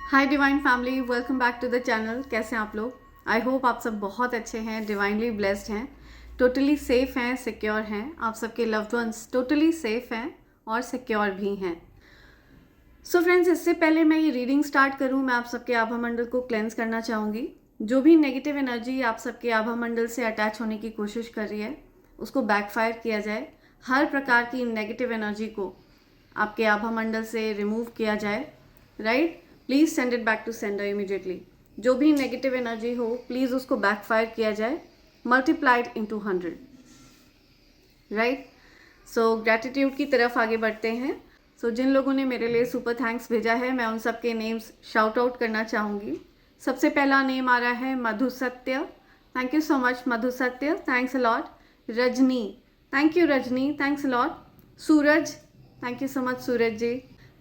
Hi divine family, welcome back to the channel. कैसे हैं आप लोग? आई होप आप सब बहुत अच्छे हैं, डिवाइनली ब्लेस्ड हैं, टोटली सेफ हैं, सिक्योर हैं। आप सबके लव्ड वंस टोटली सेफ हैं और सिक्योर भी हैं। सो फ्रेंड्स, इससे पहले मैं ये रीडिंग स्टार्ट करूं, मैं आप सबके आभा मंडल को क्लेंस करना चाहूँगी। जो भी नेगेटिव एनर्जी आप सबके आभा मंडल से अटैच होने की कोशिश कर रही है, उसको बैकफायर किया जाए। हर प्रकार की नेगेटिव एनर्जी को आपके आभा मंडल से रिमूव किया जाए। Right? Please send it back to sender immediately. जो भी नेगेटिव एनर्जी हो, प्लीज़ उसको बैकफायर किया जाए, multiplied into 100। Right? So gratitude की तरफ आगे बढ़ते हैं। सो जिन लोगों ने मेरे लिए सुपर थैंक्स भेजा है, मैं उन सबके नेम्स शाउट आउट करना चाहूँगी। सबसे पहला नेम आ रहा है Madhu Satya. Thank you so much Madhu Satya, thanks a lot. Rajni, thank you Rajni, thanks a lot. Suraj, thank you so much Suraj ji.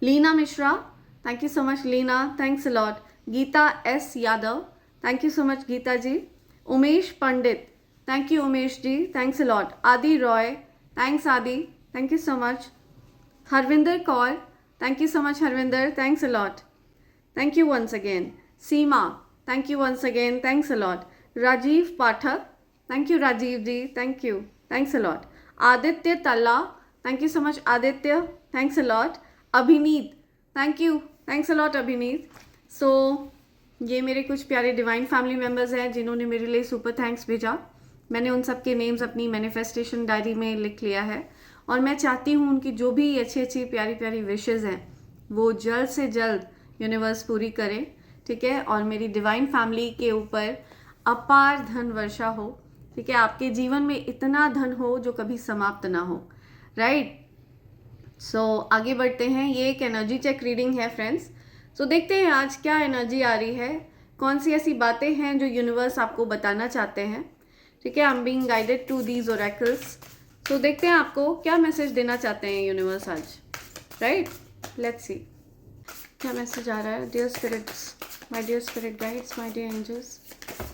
Leena Mishra, thank you so much Leena, thanks a lot. Geeta S Yadav, thank you so much Geeta ji. Umesh Pandit, thank you Umesh ji, thanks a lot. Adi Roy, thanks Adi, thank you so much. Harvinder Kaur, thank you so much Harvinder, thanks a lot. Thank you once again. Seema, thank you once again, thanks a lot. Rajeev Pathak, thank you Rajeev ji, thank you, thanks a lot. Aditya Talla, thank you so much Aditya, thanks a lot. Abhineet, thank you, thanks a lot Abhineet. So ये मेरे कुछ प्यारे divine family members हैं जिन्होंने मेरे लिए super thanks भेजा। मैंने उन सब के नेम्स अपनी मैनिफेस्टेशन डायरी में लिख लिया है और मैं चाहती हूँ उनकी जो भी अच्छी अच्छी प्यारी प्यारी विशेज़ हैं वो जल्द से जल्द यूनिवर्स पूरी करे। ठीक है? और मेरी डिवाइन फैमिली के ऊपर अपार धन वर्षा हो। ठीक है? आपके जीवन में इतना धन हो जो कभी समाप्त ना हो। राइट? सो आगे बढ़ते हैं। ये एक एनर्जी चेक रीडिंग है फ्रेंड्स। सो देखते हैं आज क्या एनर्जी आ रही है, कौन सी ऐसी बातें हैं जो यूनिवर्स आपको बताना चाहते हैं। ठीक है? I am being guided to these oracles. तो देखते हैं आपको क्या मैसेज देना चाहते हैं यूनिवर्स आज। राइट? लेट्स सी क्या मैसेज आ रहा है। Dear spirits, my dear spirit guides, my dear angels,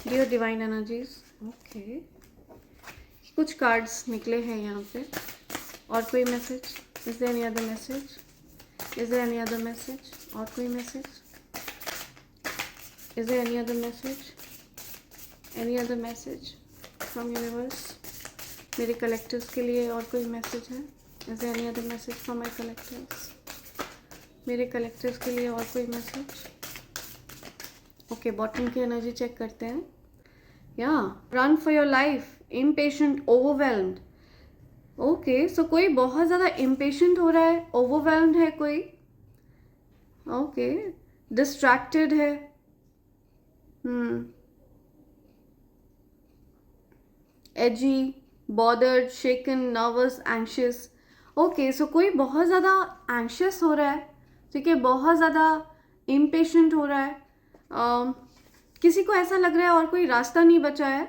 dear divine energies. Okay, कुछ कार्ड्स निकले हैं यहाँ पे। और कोई message? Is there any other message? Is there any other message? और कोई message? Is there any other message? Any other message from universe? मेरे कलेक्टर्स के लिए और कोई मैसेज है? Is there any other message from my collectors? मेरे collectors के लिए और कोई मैसेज? ओके, बॉटम की एनर्जी चेक करते हैं। या run for your life, impatient, overwhelmed. Okay, so कोई बहुत ज़्यादा इम्पेशेंट हो रहा है, ओवरवेल्म्ड है कोई। ओके, डिस्ट्रैक्टेड है। एजी, बॉदर्ड, शेकन, नर्वस, एंशियस। ओके, सो कोई बहुत ज़्यादा एंशियस हो रहा है। ठीक है? बहुत ज़्यादा इम्पेशेंट हो रहा है। किसी को ऐसा लग रहा है और कोई रास्ता नहीं बचा है।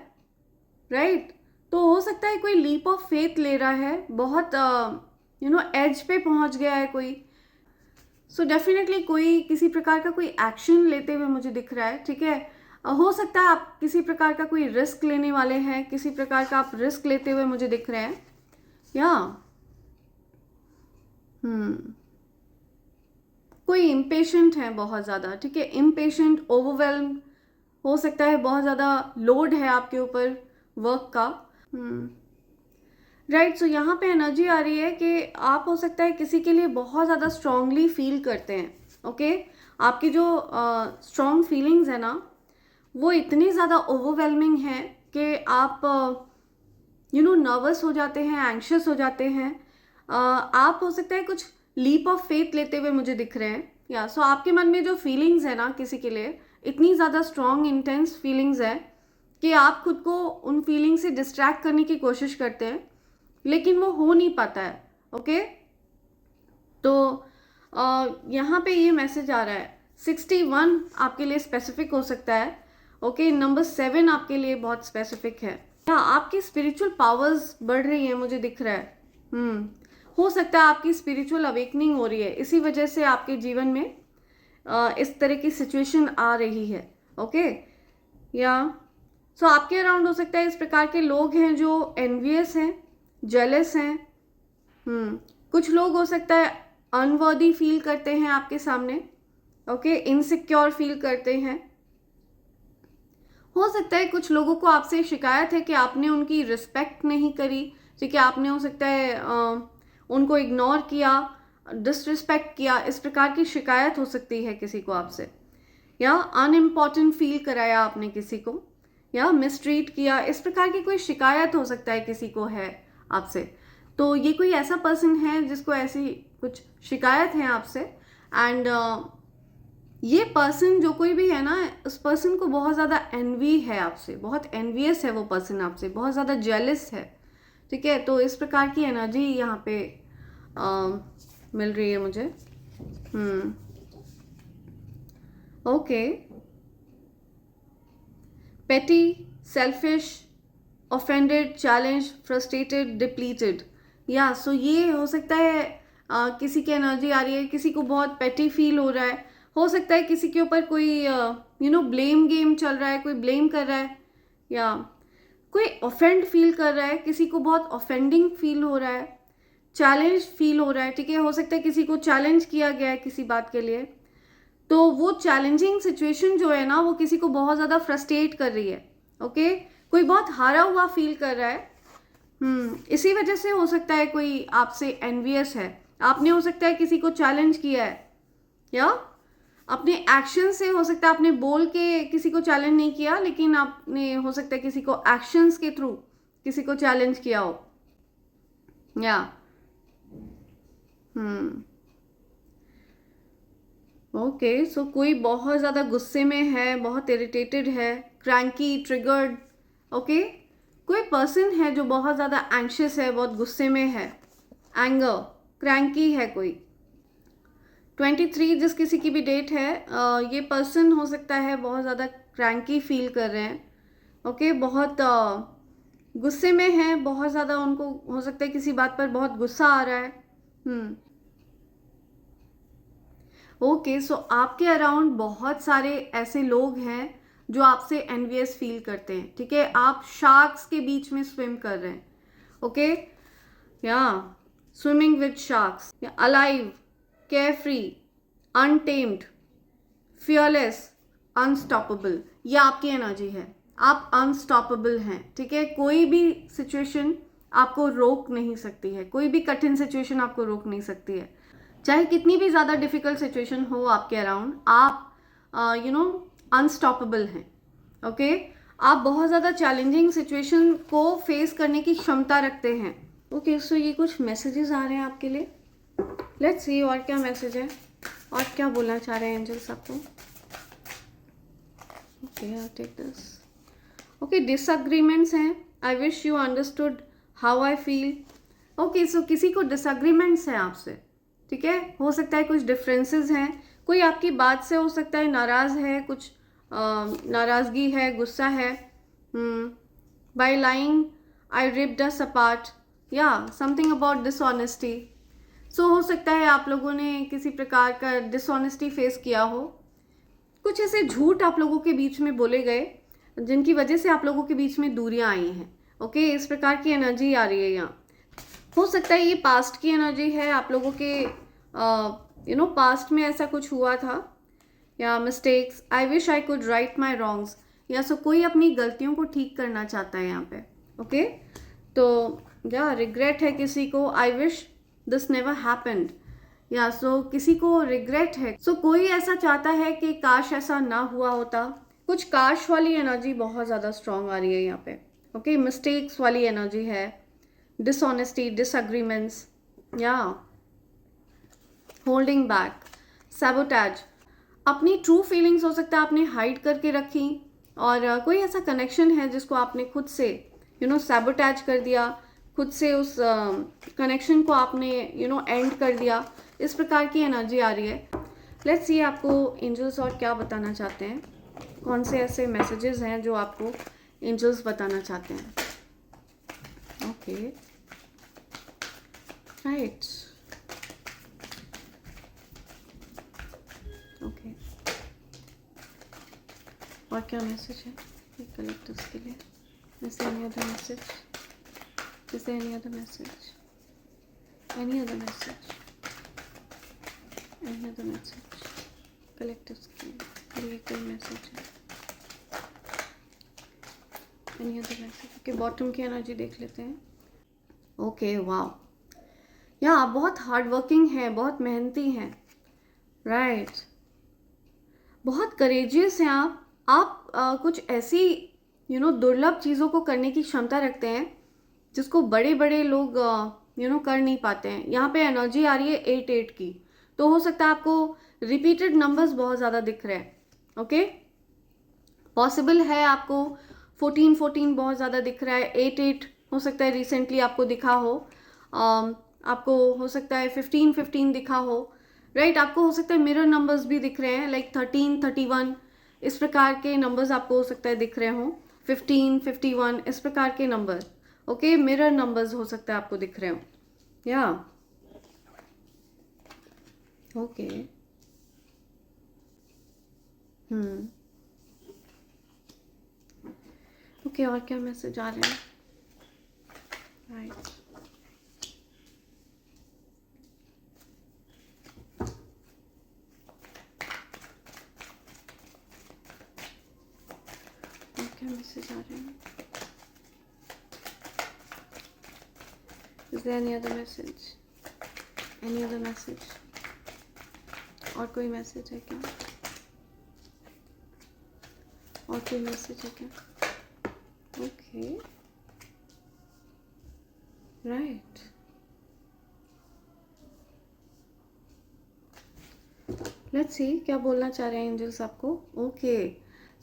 राइट? तो हो सकता है कोई लीप ऑफ फेथ ले रहा है, बहुत एज पे पहुंच गया है कोई। सो डेफिनेटली कोई किसी प्रकार का कोई एक्शन लेते हुए मुझे दिख रहा है। ठीक है? हो सकता है आप किसी प्रकार का कोई रिस्क लेने वाले हैं, किसी प्रकार का आप रिस्क लेते हुए मुझे दिख रहे हैं। या कोई इम्पेशेंट है बहुत ज़्यादा। ठीक है? इम्पेशेंट, ओवरवेल्म, हो सकता है बहुत ज़्यादा लोड है आपके ऊपर वर्क का। राइट? सो यहाँ पे एनर्जी आ रही है कि आप हो सकता है किसी के लिए बहुत ज़्यादा स्ट्रांगली फील करते हैं। ओके? आपकी जो स्ट्रॉन्ग फीलिंग्स है ना, वो इतनी ज़्यादा ओवरवेलमिंग है कि आप नर्वस हो जाते हैं, एंग्शियस हो जाते हैं। आप हो सकता है कुछ लीप ऑफ फेथ लेते हुए मुझे दिख रहे हैं। या सो आपके मन में जो फीलिंग्स है ना किसी के लिए, इतनी ज़्यादा स्ट्रॉन्ग इंटेंस फीलिंग्स है कि आप खुद को उन फीलिंग से डिस्ट्रैक्ट करने की कोशिश करते हैं, लेकिन वो हो नहीं पाता है। ओके? तो यहाँ पे ये मैसेज आ रहा है 61 आपके लिए स्पेसिफिक हो सकता है। ओके, नंबर 7 आपके लिए बहुत स्पेसिफिक है। हाँ, आपकी स्पिरिचुअल पावर्स बढ़ रही है मुझे दिख रहा है। हो सकता है आपकी स्पिरिचुअल अवेकनिंग हो रही है, इसी वजह से आपके जीवन में इस तरह की सिचुएशन आ रही है। ओके? या सो आपके अराउंड हो सकता है इस प्रकार के लोग हैं जो एनवियस हैं, जेलस हैं। कुछ लोग हो सकता है अनवर्दी फील करते हैं आपके सामने। ओके, इनसिक्योर फील करते हैं। हो सकता है कुछ लोगों को आपसे शिकायत है कि आपने उनकी रिस्पेक्ट नहीं करी, ठीक है, आपने हो सकता है उनको इग्नोर किया, डिसरिस्पेक्ट किया, इस प्रकार की शिकायत हो सकती है किसी को आपसे, या अनइम्पॉर्टेंट फील कराया आपने किसी को, या मिसट्रीट किया, इस प्रकार की कोई शिकायत हो सकता है किसी को है आपसे। तो ये कोई ऐसा पर्सन है जिसको ऐसी कुछ शिकायत है आपसे, एंड ये पर्सन जो कोई भी है ना, उस पर्सन को बहुत ज़्यादा एनवी है आपसे, बहुत एनवियस है वो पर्सन आपसे, बहुत ज़्यादा जेलस है, ठीक है। तो इस प्रकार की एनर्जी यहाँ पे मिल रही है मुझे। ओके, पेटी, selfish, offended, challenge, frustrated, depleted, या सो ये हो सकता है किसी की एनर्जी आ रही है, किसी को बहुत पेटी फील हो रहा है, हो सकता है किसी के ऊपर कोई ब्लेम गेम चल रहा है, कोई ब्लेम कर रहा है, या कोई ऑफेंड फील कर रहा है, किसी को बहुत ऑफेंडिंग फील हो रहा है, चैलेंज फील हो रहा है, ठीक है। हो सकता है किसी को चैलेंज किया गया है किसी बात के लिए, तो वो चैलेंजिंग सिचुएशन जो है ना, वो किसी को बहुत ज़्यादा फ्रस्ट्रेट कर रही है। ओके, कोई बहुत हारा हुआ फील कर रहा है। इसी वजह से हो सकता है कोई आपसे एनवियस है, आपने हो सकता है किसी को चैलेंज किया है, या अपने एक्शन से, हो सकता है आपने बोल के किसी को चैलेंज नहीं किया, लेकिन आपने हो सकता है किसी को एक्शंस के थ्रू किसी को चैलेंज किया हो, या ओके, सो कोई बहुत ज़्यादा गुस्से में है, बहुत इरिटेटेड है, क्रैंकी, ट्रिगर्ड। ओके, कोई पर्सन है जो बहुत ज़्यादा एंग्शियस है, बहुत गुस्से में है, एंगर, क्रैंकी है कोई। 23 जिस किसी की भी डेट है, ये पर्सन हो सकता है बहुत ज़्यादा क्रैंकी फील कर रहे हैं। ओके, बहुत गुस्से में है, बहुत ज़्यादा उनको हो सकता है किसी बात पर बहुत गुस्सा आ रहा है। ओके, सो आपके अराउंड बहुत सारे ऐसे लोग हैं जो आपसे एनवियस फील करते हैं, ठीक है। आप शार्क्स के बीच में स्विम कर रहे हैं, ओके, या swimming with sharks, alive, carefree, untamed, fearless, unstoppable, ये आपकी एनर्जी है। आप अनस्टॉपेबल हैं, ठीक है। कोई भी सिचुएशन आपको रोक नहीं सकती है, कोई भी कठिन सिचुएशन आपको रोक नहीं सकती है, चाहे कितनी भी ज़्यादा डिफिकल्ट सिचुएशन हो आपके अराउंड, आप अनस्टॉपेबल हैं। ओके, आप बहुत ज़्यादा चैलेंजिंग सिचुएशन को फेस करने की क्षमता रखते हैं। ओके, सो ये कुछ मैसेजेस आ रहे हैं आपके लिए। लेट्स सी और क्या मैसेज है, और क्या बोलना चाह रहे हैं एंजल्स आपको। Okay, I take this. Okay, disagreements हैं। I wish you understood how I feel. Okay, so किसी को डिसएग्रीमेंट्स हैं आपसे, ठीक है। हो सकता है कुछ डिफरेंसेस हैं, कोई आपकी बात से हो सकता है नाराज़ है, कुछ नाराज़गी है, गुस्सा है। बाय लाइंग आई रिप्ड अस अपार्ट, या समथिंग अबाउट डिसऑनेस्टी। सो हो सकता है आप लोगों ने किसी प्रकार का डिसऑनेस्टी फेस किया हो, कुछ ऐसे झूठ आप लोगों के बीच में बोले गए जिनकी वजह से आप लोगों के बीच में दूरियां आई हैं। ओके, इस प्रकार की एनर्जी आ रही है यहाँ। हो सकता है ये पास्ट की एनर्जी है, आप लोगों के पास्ट में ऐसा कुछ हुआ था, या mistakes, I wish I could write my wrongs, या सो कोई अपनी गलतियों को ठीक करना चाहता है यहाँ पे। ओके, तो या रिग्रेट है किसी को, I wish this never happened, या सो किसी को रिग्रेट है, सो कोई ऐसा चाहता है कि काश ऐसा ना हुआ होता। कुछ काश वाली एनर्जी बहुत ज़्यादा स्ट्रांग आ रही है यहाँ पे। ओके, मिस्टेक्स वाली एनर्जी है, डिसऑनेस्टी, डिसएग्रीमेंट्स, या होल्डिंग बैक, सैबोटैज, अपनी ट्रू फीलिंग्स हो सकता है आपने हाइड करके रखी, और कोई ऐसा कनेक्शन है जिसको आपने खुद से सैबोटैज कर दिया, खुद से उस कनेक्शन को आपने एंड कर दिया। इस प्रकार की एनर्जी आ रही है। लेट्स सी आपको एंजल्स और क्या बताना चाहते हैं, कौन से ऐसे मैसेजेस हैं जो आपको एंजल्स बताना चाहते हैं। ओके, राइट, ओके, और क्या मैसेज है कलेक्टर्स के लिए? Is there any other message? Is there any other message? Any other message? Any other message? Collective के लिए कोई मैसेज है? Any other message? Okay, bottom की एनर्जी देख लेते हैं. ओके, वाह, या आप बहुत हार्ड वर्किंग हैं, बहुत मेहनती हैं, राइट. बहुत करेजियस हैं आप कुछ ऐसी दुर्लभ चीज़ों को करने की क्षमता रखते हैं जिसको बड़े बड़े लोग कर नहीं पाते हैं. यहाँ पे एनर्जी आ रही है 8-8 की, तो हो सकता है आपको रिपीटेड नंबर्स बहुत ज़्यादा दिख रहे हैं. ओके, पॉसिबल है आपको 14-14 बहुत ज़्यादा दिख रहा है. 8-8 हो सकता है रिसेंटली आपको दिखा हो. आपको हो सकता है 15-15 दिखा हो, राइट. आपको हो सकता है मिरर नंबर्स भी दिख रहे हैं, लाइक 13-31 इस प्रकार के नंबर्स आपको हो सकता है दिख रहे हों. 15-51 इस प्रकार के नंबर, ओके, मिरर नंबर्स हो सकता है आपको दिख रहे हो. या ओके, ओके, और क्या मैसेज आ रहे हैं? राइट, और क्या मैसेज आ रहे हैं? Is there any other message? Any other message? और कोई मैसेज है क्या? और कोई मैसेज है क्या? Okay, right. लेट्स सी क्या बोलना चाह रहे हैं एंजल्स आपको. ओके,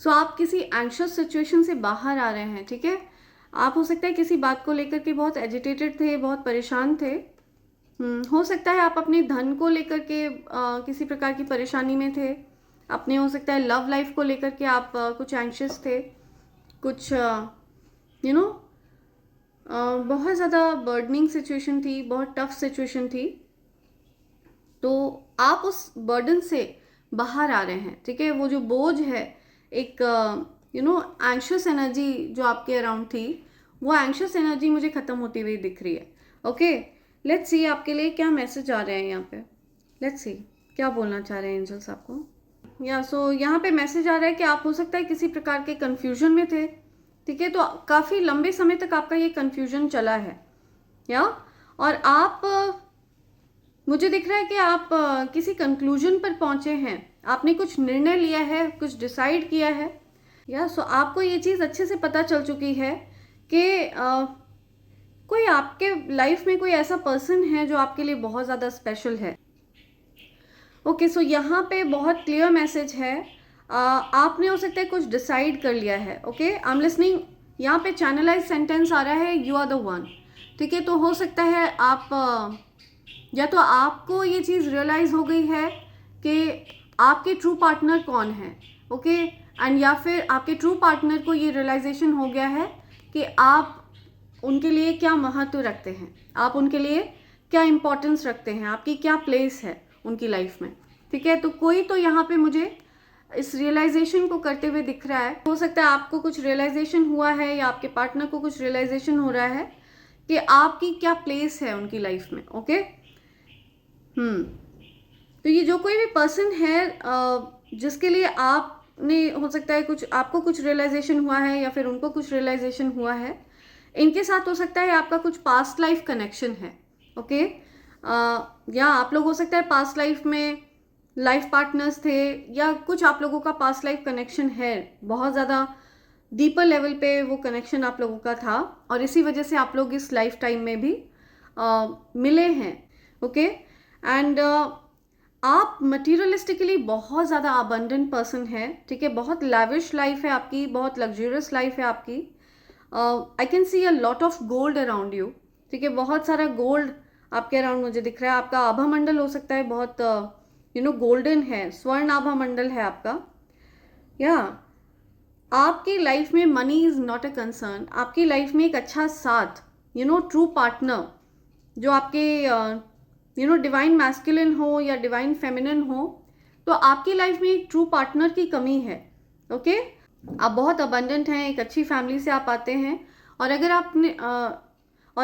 सो आप किसी एंग्शियस सिचुएशन से बाहर आ रहे हैं. ठीक है, आप हो सकता है किसी बात को लेकर के बहुत एजिटेटेड थे, बहुत परेशान थे. हो सकता है आप अपने धन को लेकर के किसी प्रकार की परेशानी में थे. अपने हो सकता है लव लाइफ को लेकर के आप कुछ एंग्शियस थे, कुछ बहुत ज़्यादा बर्डनिंग सिचुएशन थी, बहुत टफ सिचुएशन थी. तो आप उस बर्डन से बाहर आ रहे हैं. ठीक है, वो जो बोझ है, एक एंग्शियस एनर्जी जो आपके अराउंड थी, वो एंग्शियस एनर्जी मुझे ख़त्म होती हुई दिख रही है. ओके, लेट्स सी आपके लिए क्या मैसेज आ रहे हैं यहाँ पे. लेट्स सी क्या बोलना चाह रहे हैं एंजल्स आपको. यहाँ पे मैसेज आ रहा है कि आप हो सकता है किसी प्रकार के कन्फ्यूजन में थे. ठीक है, तो काफ़ी लंबे समय तक आपका ये कन्फ्यूजन चला है. और आप मुझे दिख रहा है कि आप किसी कंक्लूजन पर पहुंचे हैं. आपने कुछ निर्णय लिया है, कुछ डिसाइड किया है. सो आपको ये चीज़ अच्छे से पता चल चुकी है कि कोई आपके लाइफ में कोई ऐसा पर्सन है जो आपके लिए बहुत ज़्यादा स्पेशल है. ओके, सो यहाँ पे बहुत क्लियर मैसेज है. आपने हो सकता है कुछ डिसाइड कर लिया है. Okay, I am listening. यहाँ पे चैनलाइज सेंटेंस आ रहा है, यू आर द वन. ठीक है, तो हो सकता है आप या तो आपको ये चीज़ रियलाइज़ हो गई है कि आपके ट्रू पार्टनर कौन है. ओके, एंड या फिर आपके ट्रू पार्टनर को ये रियलाइजेशन हो गया है कि आप उनके लिए क्या महत्व रखते हैं, आप उनके लिए क्या इम्पोर्टेंस रखते हैं, आपकी क्या प्लेस है उनकी लाइफ में. ठीक है, तो कोई तो यहाँ पे मुझे इस रियलाइजेशन को करते हुए दिख रहा है. हो सकता है आपको कुछ रियलाइजेशन हुआ है या आपके पार्टनर को कुछ रियलाइजेशन हो रहा है कि आपकी क्या प्लेस है उनकी लाइफ में. ओके, तो ये जो कोई भी पर्सन है जिसके लिए आपने हो सकता है कुछ आपको कुछ रियलाइजेशन हुआ है या फिर उनको कुछ रियलाइजेशन हुआ है, इनके साथ हो सकता है आपका कुछ पास्ट लाइफ कनेक्शन है. ओके, या आप लोग हो सकता है पास्ट लाइफ में लाइफ पार्टनर्स थे, या कुछ आप लोगों का पास्ट लाइफ कनेक्शन है, बहुत ज़्यादा डीपर लेवल पे वो कनेक्शन आप लोगों का था और इसी वजह से आप लोग इस लाइफ टाइम में भी मिले हैं. ओके, एंड आप मटीरियलिस्टिकली बहुत ज़्यादा अबंडेंट पर्सन है. ठीक है, बहुत लैविश लाइफ है आपकी, बहुत लग्जरियस लाइफ है आपकी. आई can C a lot of gold around you. ठीक है, बहुत सारा गोल्ड आपके अराउंड मुझे दिख रहा है. आपका आभा मंडल हो सकता है बहुत गोल्डन है, स्वर्ण आभा मंडल है आपका. आपकी लाइफ में money is not a concern. आपकी लाइफ में एक अच्छा साथ, ट्रू पार्टनर जो आपके डिवाइन मैस्कुलिन हो या डिवाइन फेमिनिन हो, तो आपकी लाइफ में एक ट्रू पार्टनर की कमी है. ओके, आप बहुत अबंडेंट हैं, एक अच्छी फैमिली से आप आते हैं, और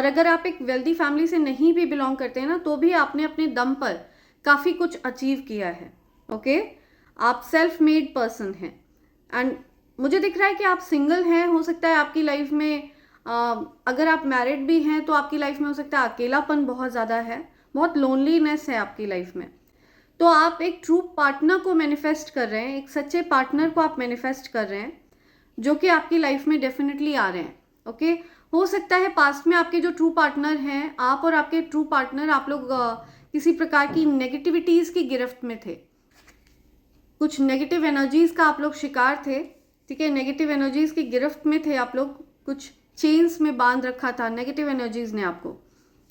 अगर आप एक वेल्दी फैमिली से नहीं भी बिलोंग करते हैं ना, तो भी आपने अपने दम पर काफ़ी कुछ अचीव किया है. ओके, आप सेल्फ मेड पर्सन हैं। एंड मुझे दिख रहा है कि आप सिंगल हैं। हो सकता है आपकी लाइफ में अगर आप मैरिड भी हैं तो आपकी लाइफ में हो सकता है अकेलापन बहुत ज़्यादा है, बहुत लोनलीनेस है आपकी लाइफ में। तो आप एक ट्रू पार्टनर को मैनिफेस्ट कर रहे हैं, एक सच्चे पार्टनर को आप मैनिफेस्ट कर रहे हैं जो कि आपकी लाइफ में डेफिनेटली आ रहे हैं। ओके, हो सकता है पास्ट में आपके जो ट्रू पार्टनर हैं, आप और आपके ट्रू पार्टनर, आप लोग किसी प्रकार की नेगेटिविटीज़ की गिरफ्त में थे, कुछ नेगेटिव एनर्जीज़ का आप लोग शिकार थे। ठीक है, नेगेटिव एनर्जीज़ की गिरफ्त में थे आप लोग, कुछ चेन्स में बांध रखा था नेगेटिव एनर्जीज़ ने आपको।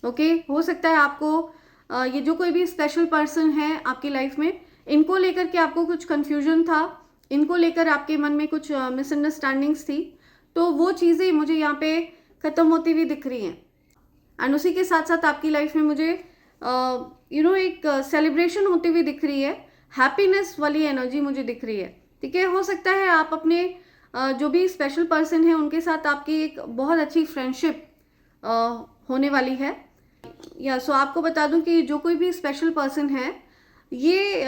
ओके, हो सकता है आपको ये जो कोई भी स्पेशल पर्सन है आपकी लाइफ में, इनको लेकर के आपको कुछ कन्फ्यूजन था, इनको लेकर आपके मन में कुछ मिसअंडरस्टैंडिंग्स थी, तो वो चीज़ें मुझे यहाँ पे ख़त्म होती हुई दिख रही हैं। एंड उसी के साथ साथ आपकी लाइफ में मुझे एक सेलिब्रेशन होती हुई दिख रही है, हैप्पीनेस वाली एनर्जी मुझे दिख रही है। ठीक है, हो सकता है आप अपने जो भी स्पेशल पर्सन है उनके साथ आपकी एक बहुत अच्छी फ्रेंडशिप होने वाली है। सो आपको बता दूं कि जो कोई भी स्पेशल पर्सन है ये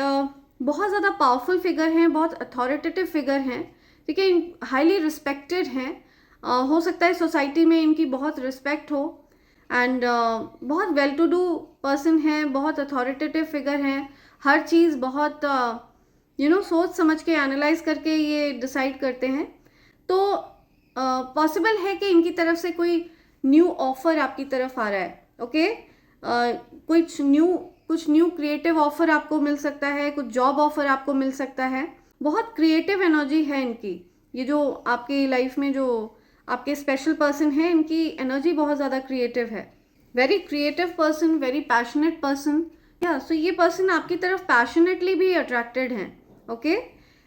बहुत ज़्यादा पावरफुल फिगर हैं, बहुत अथॉरिटेटिव फिगर हैं। ठीक है, हाईली रिस्पेक्टेड हैं। हो सकता है सोसाइटी में इनकी बहुत रिस्पेक्ट हो एंड बहुत वेल टू डू पर्सन हैं, बहुत अथॉरिटेटिव फिगर हैं। हर चीज़ बहुत सोच समझ के एनालाइज करके ये डिसाइड करते हैं। तो पॉसिबल है कि इनकी तरफ से कोई न्यू ऑफर आपकी तरफ आ रहा है। ओके, कुछ न्यू क्रिएटिव ऑफर आपको मिल सकता है, कुछ जॉब ऑफर आपको मिल सकता है। बहुत क्रिएटिव एनर्जी है इनकी। ये जो आपकी लाइफ में जो आपके स्पेशल पर्सन है, इनकी एनर्जी बहुत ज़्यादा क्रिएटिव है। Very creative person, very passionate person. So ये पर्सन आपकी तरफ पैशनेटली भी अट्रैक्टेड हैं। ओके,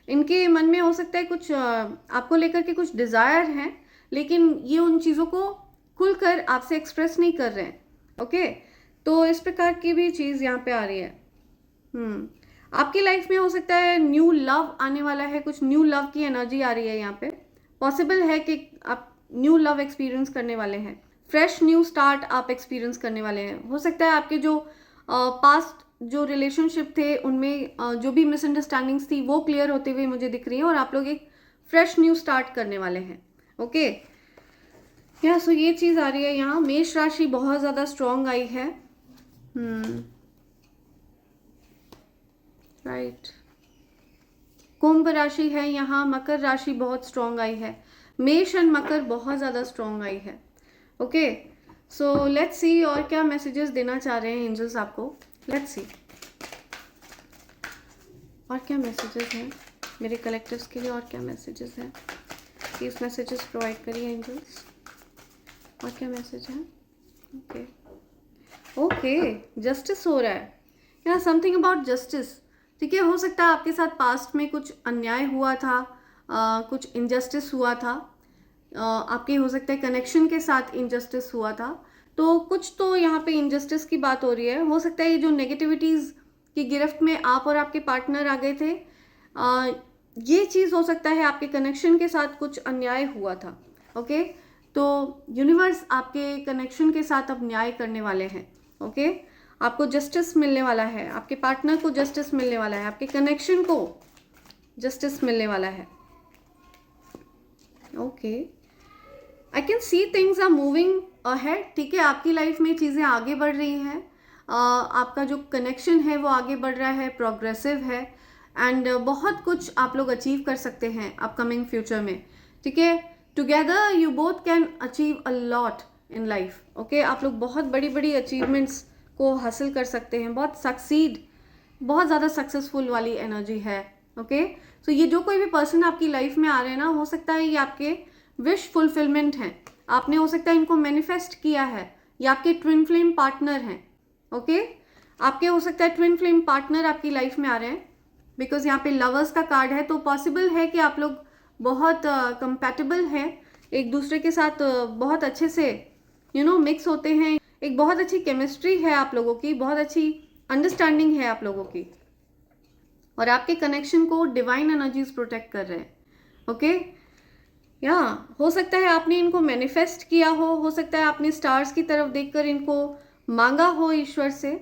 इनके मन में हो सकता है कुछ आपको लेकर के कुछ डिज़ायर हैं, लेकिन ये उन चीज़ों को खुलकर आपसे एक्सप्रेस नहीं कर रहे हैं। ओके, तो इस प्रकार की भी चीज़ यहाँ पे आ रही है। आपकी लाइफ में हो सकता है न्यू लव आने वाला है, कुछ न्यू लव की एनर्जी आ रही है यहाँ पे। पॉसिबल है कि आप न्यू लव एक्सपीरियंस करने वाले हैं, फ्रेश न्यू स्टार्ट आप एक्सपीरियंस करने वाले हैं। हो सकता है आपके जो पास्ट जो रिलेशनशिप थे उनमें जो भी मिसअंडरस्टैंडिंग्स थी वो क्लियर होते हुए मुझे दिख रही है और आप लोग एक फ्रेश न्यू स्टार्ट करने वाले हैं। ओके, सो ये चीज़ आ रही है यहाँ। मेष राशि बहुत ज़्यादा स्ट्रॉन्ग आई है। राइट, कुंभ राशि है यहाँ, मकर राशि बहुत स्ट्रॉन्ग आई है, मेष एंड मकर बहुत ज़्यादा स्ट्रॉन्ग आई है। ओके, सो लेट्स सी और क्या मैसेजेस देना चाह रहे हैं एंजल्स आपको। लेट्स सी और क्या मैसेजेस हैं मेरे कलेक्टिव्स के लिए, और क्या मैसेजेस हैं। प्लीज मैसेजेस प्रोवाइड करिए एंजल्स। और क्या मैसेज है। ओके, जस्टिस हो रहा है यहाँ, समथिंग अबाउट जस्टिस। ठीक है, हो सकता है आपके साथ पास्ट में कुछ अन्याय हुआ था, कुछ इनजस्टिस हुआ था, आपके हो सकता है कनेक्शन के साथ इनजस्टिस हुआ था, तो कुछ तो यहाँ पे इनजस्टिस की बात हो रही है। हो सकता है ये जो नेगेटिविटीज़ की गिरफ्त में आप और आपके पार्टनर आ गए थे, ये चीज़ हो सकता है आपके कनेक्शन के साथ कुछ अन्याय हुआ था। ओके, तो यूनिवर्स आपके कनेक्शन के साथ अब न्याय करने वाले हैं। ओके, आपको जस्टिस मिलने वाला है, आपके पार्टनर को जस्टिस मिलने वाला है, आपके कनेक्शन को जस्टिस मिलने वाला है। Okay, I can see things are moving ahead. ठीक है, आपकी लाइफ में चीज़ें आगे बढ़ रही हैं, आपका जो कनेक्शन है वो आगे बढ़ रहा है, प्रोग्रेसिव है एंड बहुत कुछ आप लोग अचीव कर सकते हैं अपकमिंग फ्यूचर में। ठीक है, together you both can achieve a lot in life. Okay, आप लोग बहुत बड़ी बड़ी अचीवमेंट्स को हासिल कर सकते हैं, बहुत ज़्यादा सक्सेसफुल वाली एनर्जी है। ओके, सो ये जो कोई भी पर्सन आपकी लाइफ में आ रहे हैं ना, हो सकता है ये आपके विश फुलफिलमेंट हैं, आपने हो सकता है इनको मैनिफेस्ट किया है, ये आपके ट्विन फ्लेम पार्टनर हैं। ओके, आपके हो सकता है ट्विन फ्लेम पार्टनर आपकी लाइफ में आ रहे हैं, बिकॉज यहाँ पे लवर्स का कार्ड है, तो पॉसिबल है कि आप लोग बहुत कंपैटिबल हैं, एक दूसरे के साथ बहुत अच्छे से मिक्स होते हैं, एक बहुत अच्छी केमिस्ट्री है आप लोगों की, बहुत अच्छी अंडरस्टैंडिंग है आप लोगों की, और आपके कनेक्शन को डिवाइन एनर्जीज प्रोटेक्ट कर रहे हैं। ओके, हो सकता है आपने इनको मैनिफेस्ट किया हो सकता है आपने स्टार्स की तरफ देखकर इनको मांगा हो ईश्वर से,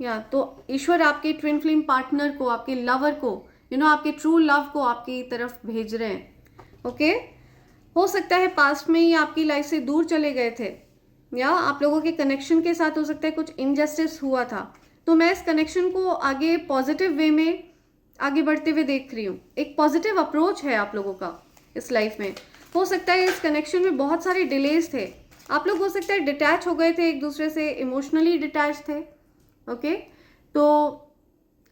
तो ईश्वर आपके ट्विन फ्लेम पार्टनर को, आपके लवर को आपके ट्रू लव को आपकी तरफ भेज रहे हैं। ओके, हो सकता है पास्ट में ही आपकी लाइफ से दूर चले गए थे, या आप लोगों के कनेक्शन के साथ हो सकता है कुछ इनजस्टिस हुआ था। तो मैं इस कनेक्शन को आगे पॉजिटिव वे में आगे बढ़ते हुए देख रही हूँ। एक पॉजिटिव अप्रोच है आप लोगों का इस लाइफ में। हो सकता है इस कनेक्शन में बहुत सारे डिलेज थे, आप लोग हो सकता है डिटैच हो गए थे एक दूसरे से, इमोशनली डिटैच थे। ओके, तो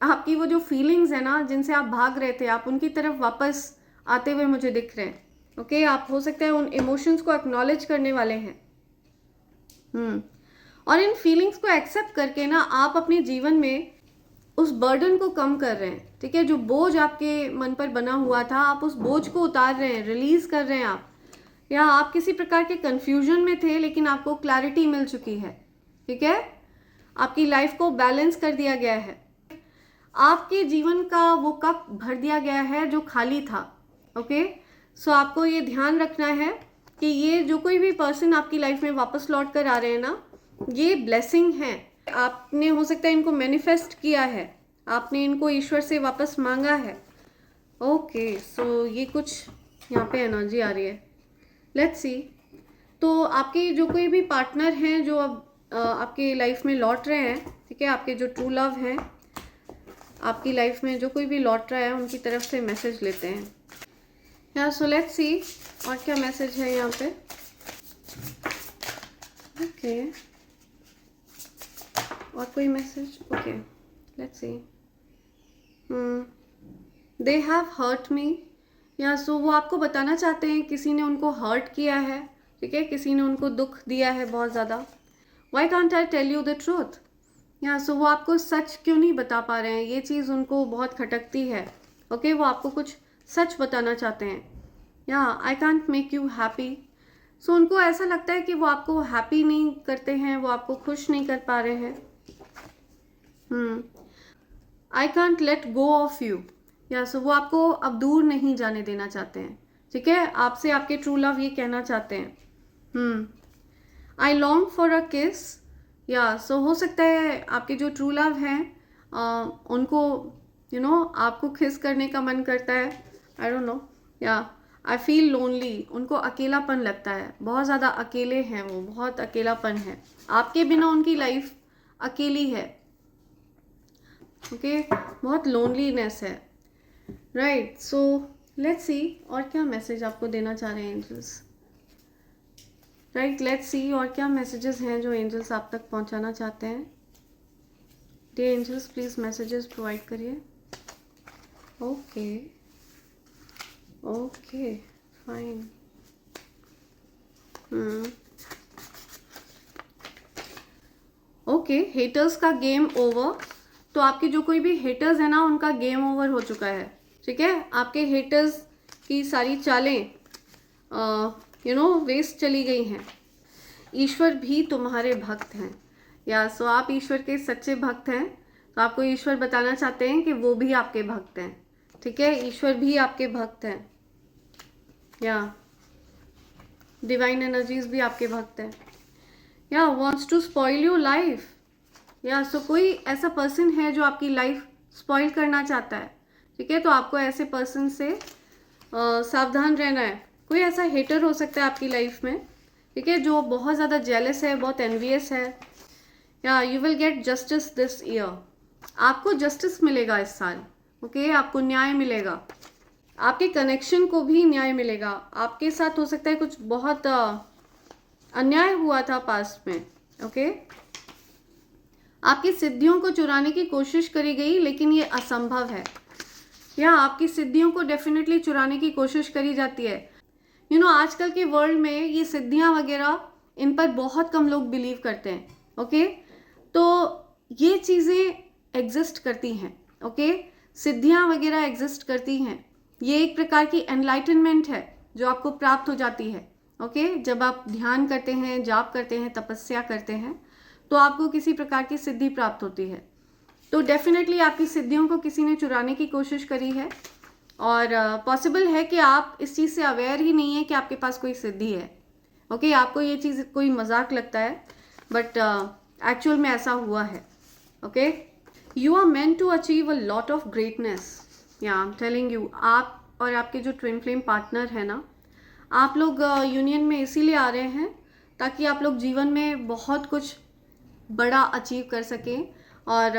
आपकी वो जो फीलिंग्स है ना जिनसे आप भाग रहे थे, आप उनकी तरफ वापस आते हुए मुझे दिख रहे हैं। ओके, आप हो सकता है उन इमोशंस को एक्नॉलेज करने वाले हैं। और इन फीलिंग्स को एक्सेप्ट करके ना आप अपने जीवन में उस बर्डन को कम कर रहे हैं। ठीक है, जो बोझ आपके मन पर बना हुआ था, आप उस बोझ को उतार रहे हैं, रिलीज कर रहे हैं आप। या आप किसी प्रकार के कंफ्यूजन में थे लेकिन आपको क्लैरिटी मिल चुकी है। ठीक है, आपकी लाइफ को बैलेंस कर दिया गया है, आपके जीवन का वो कप भर दिया गया है जो खाली था। ओके, सो आपको ये ध्यान रखना है कि ये जो कोई भी पर्सन आपकी लाइफ में वापस लौट कर आ रहे हैं ना, ये ब्लेसिंग है। आपने हो सकता है इनको मैनिफेस्ट किया है, आपने इनको ईश्वर से वापस मांगा है। ओके, सो ये कुछ यहाँ पे एनर्जी आ रही है, लेट्स सी। तो आपके जो कोई भी पार्टनर हैं जो अब आपकी लाइफ में लौट रहे हैं, ठीक है, आपके जो ट्रू लव हैं आपकी लाइफ में जो कोई भी लौट रहा है, उनकी तरफ से मैसेज लेते हैं यार। सो लेट्स सी और क्या मैसेज है यहाँ पे। ओके, और कोई message. Okay, let's see. They have hurt me, या सो वो आपको बताना चाहते हैं किसी ने उनको हर्ट किया है। ठीक है, किसी ने उनको दुख दिया है बहुत ज़्यादा। Why can't I tell you the truth, या सो वो आपको सच क्यों नहीं बता पा रहे हैं, ये चीज़ उनको बहुत खटकती है। ओके, वो आपको कुछ सच बताना चाहते हैं। या I can't make you happy, so उनको ऐसा लगता है कि वो आपको हैप्पी नहीं करते हैं, वो आपको खुश नहीं कर पा रहे हैं। I can't let go of you, या सो वो आपको अब दूर नहीं जाने देना चाहते हैं। ठीक है, आपसे आपके ट्रू लव ये कहना चाहते हैं। आई लॉन्ग फॉर अ किस, या सो हो सकता है आपके जो ट्रू लव हैं उनको आपको किस करने का मन करता है। आई डोंट नो, या आई फील लोनली, उनको अकेलापन लगता है, बहुत ज़्यादा अकेले हैं वो, बहुत अकेलापन है, आपके बिना उनकी लाइफ अकेली है। ओके, बहुत लोनलीनेस है। राइट, सो लेट्स सी और क्या मैसेज आपको देना चाह रहे हैं एंजल्स। राइट, लेट्स सी और क्या मैसेजेस हैं जो एंजल्स आप तक पहुंचाना चाहते हैं। Dear angels, please messages provide करिए। Okay, okay, fine. Okay, haters का गेम ओवर। तो आपके जो कोई भी हेटर्स है ना, उनका गेम ओवर हो चुका है। ठीक है, आपके हेटर्स की सारी चालें वेस्ट चली गई हैं। ईश्वर भी तुम्हारे भक्त हैं, या सो आप ईश्वर के सच्चे भक्त हैं। तो आपको ईश्वर बताना चाहते हैं कि वो भी आपके भक्त हैं। ठीक है, ईश्वर भी आपके भक्त हैं, या डिवाइन एनर्जीज भी आपके भक्त हैं। या wants to spoil your life, या सो कोई ऐसा पर्सन है जो आपकी लाइफ स्पॉइल करना चाहता है। ठीक है, तो आपको ऐसे पर्सन से सावधान रहना है। कोई ऐसा हेटर हो सकता है आपकी लाइफ में, ठीक है, जो बहुत ज़्यादा जेलस है, बहुत एनवियस है। या you will get justice this year, आपको जस्टिस मिलेगा इस साल। ओके, आपको न्याय मिलेगा, आपके कनेक्शन को भी न्याय मिलेगा। आपके साथ हो सकता है कुछ बहुत अन्याय हुआ था पास्ट में। ओके, आपकी सिद्धियों को चुराने की कोशिश करी गई लेकिन ये असंभव है। या आपकी सिद्धियों को डेफिनेटली चुराने की कोशिश करी जाती है। आजकल के वर्ल्ड में ये सिद्धियां वगैरह, इन पर बहुत कम लोग बिलीव करते हैं। ओके, तो ये चीज़ें एग्जिस्ट करती हैं। ओके, सिद्धियां वगैरह एग्जिस्ट करती हैं। ये एक प्रकार की एनलाइटनमेंट है जो आपको प्राप्त हो जाती है। ओके, जब आप ध्यान करते हैं, जाप करते हैं, तपस्या करते हैं, तो आपको किसी प्रकार की सिद्धि प्राप्त होती है। तो डेफिनेटली आपकी सिद्धियों को किसी ने चुराने की कोशिश करी है, और पॉसिबल है कि आप इस चीज़ से अवेयर ही नहीं है कि आपके पास कोई सिद्धि है। ओके, आपको ये चीज़ कोई मजाक लगता है, बट एक्चुअल में ऐसा हुआ है। Okay, you are meant to achieve a lot of greatness. या आई एम टेलिंग यू, आप और आपके जो ट्विन फ्लेम पार्टनर है ना, आप लोग यूनियन में इसीलिए आ रहे हैं ताकि आप लोग जीवन में बहुत कुछ बड़ा अचीव कर सकें और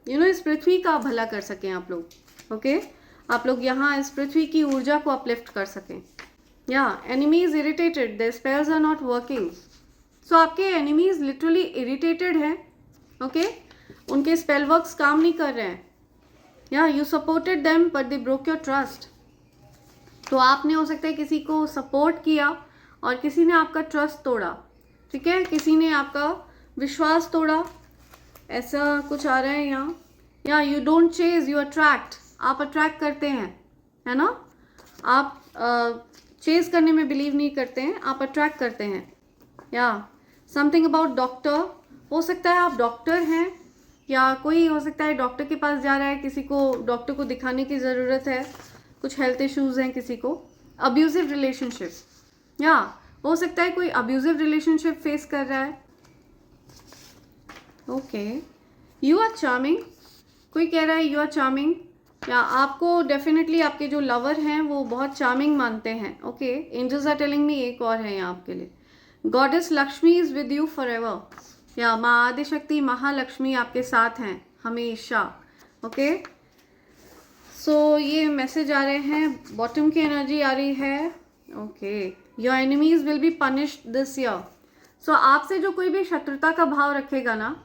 इस पृथ्वी का भला कर सकें आप लोग। ओके, आप लोग यहाँ इस पृथ्वी की ऊर्जा को अपलिफ्ट कर सकें। या enemies irritated, their spells are not working. So आपके एनिमीज लिटरली इरिटेटेड हैं। ओके, उनके स्पेल वर्क्स काम नहीं कर रहे हैं। या you supported them but they broke your trust. तो आपने हो सकता है किसी को सपोर्ट किया और किसी ने आपका ट्रस्ट तोड़ा। ठीक है, किसी ने आपका विश्वास तोड़ा, ऐसा कुछ आ रहा है यहाँ। या you don't chase, you attract. आप अट्रैक्ट करते हैं, है ना। आप चेज करने में बिलीव नहीं करते हैं, आप अट्रैक्ट करते हैं। या समथिंग अबाउट डॉक्टर, हो सकता है आप डॉक्टर हैं या कोई हो सकता है डॉक्टर के पास जा रहा है, किसी को डॉक्टर को दिखाने की ज़रूरत है, कुछ हेल्थ इश्यूज़ हैं किसी को। अब्यूजिव रिलेशनशिप, या हो सकता है कोई अब्यूजिव रिलेशनशिप फेस कर रहा है। ओके, यू आर चार्मिंग, कोई कह रहा है यू आर चार्मिंग, या आपको डेफिनेटली आपके जो लवर हैं वो बहुत चार्मिंग मानते हैं। Okay, angels are telling me एक और है यहाँ आपके लिए, goddess Lakshmi is with you forever. या माँ आदिशक्ति महालक्ष्मी आपके साथ हैं हमेशा। ओके, सो ये मैसेज आ रहे हैं, बॉटम की एनर्जी आ रही है। Okay, your enemies will be punished this year. So आपसे जो कोई भी शत्रुता का भाव रखेगा ना,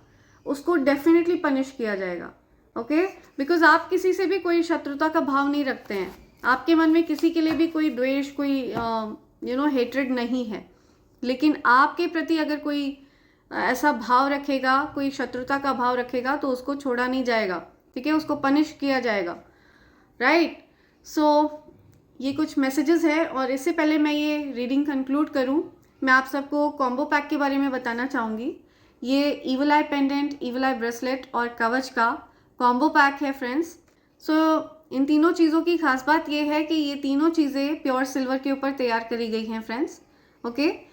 उसको डेफिनेटली पनिश किया जाएगा। ओके, बिकॉज आप किसी से भी कोई शत्रुता का भाव नहीं रखते हैं, आपके मन में किसी के लिए भी कोई द्वेष, कोई हेट्रेड नहीं है। लेकिन आपके प्रति अगर कोई ऐसा भाव रखेगा, कोई शत्रुता का भाव रखेगा, तो उसको छोड़ा नहीं जाएगा। ठीक है, उसको पनिश किया जाएगा। राइट, सो ये कुछ मैसेजेस है। और इससे पहले मैं ये रीडिंग कंक्लूड करूं, मैं आप सबको कॉम्बो पैक के बारे में बताना चाहूँगी। ये इविल आई पेंडेंट, इविल आई ब्रेसलेट और कवच का कॉम्बो पैक है फ्रेंड्स। सो इन तीनों चीज़ों की खास बात ये है कि ये तीनों चीज़ें प्योर सिल्वर के ऊपर तैयार करी गई हैं friends. Okay,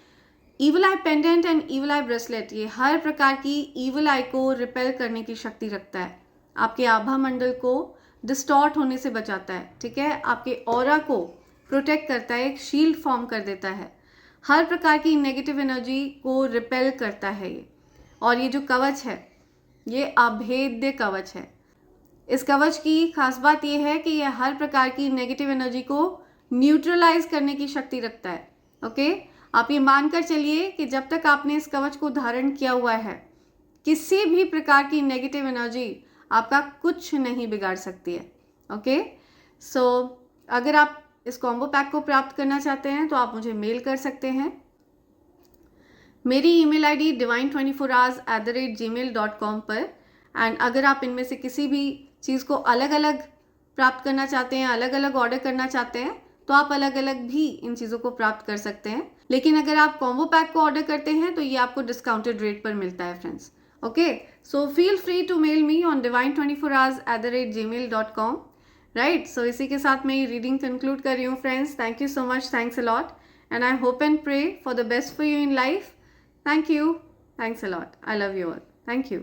evil I pendant and evil I bracelet ये हर प्रकार की इविल आई को रिपेल करने की शक्ति रखता है, आपके आभा मंडल को डिस्टॉर्ट होने से बचाता है। ठीक है, आपके ऑरा को प्रोटेक्ट करता है, एक शील्ड फॉर्म कर देता है, हर प्रकार की नेगेटिव एनर्जी को रिपेल करता है ये। और ये जो कवच है ये अभेद्य कवच है। इस कवच की खास बात ये है कि यह हर प्रकार की नेगेटिव एनर्जी को न्यूट्रलाइज करने की शक्ति रखता है। ओके, आप ये मानकर चलिए कि जब तक आपने इस कवच को धारण किया हुआ है, किसी भी प्रकार की नेगेटिव एनर्जी आपका कुछ नहीं बिगाड़ सकती है। ओके, सो अगर आप इस कॉम्बो पैक को प्राप्त करना चाहते हैं तो आप मुझे मेल कर सकते हैं। मेरी ईमेल आईडी divine24hours@gmail.com पर। एंड अगर आप इनमें से किसी भी चीज़ को अलग अलग प्राप्त करना चाहते हैं, अलग अलग ऑर्डर करना चाहते हैं, तो आप अलग अलग भी इन चीज़ों को प्राप्त कर सकते हैं। लेकिन अगर आप कॉम्बो पैक को ऑर्डर करते हैं तो ये आपको डिस्काउंटेड रेट पर मिलता है friends. Okay, so feel free to mail me on divine24hours@gmail.com। Right, so इसी के साथ मैं ये रीडिंग कंक्लूड कर रही हूँ friends. Thank you so much, thanks a lot, and I hope and pray for the best for you in life. Thank you. Thanks a lot. I love you all. Thank you.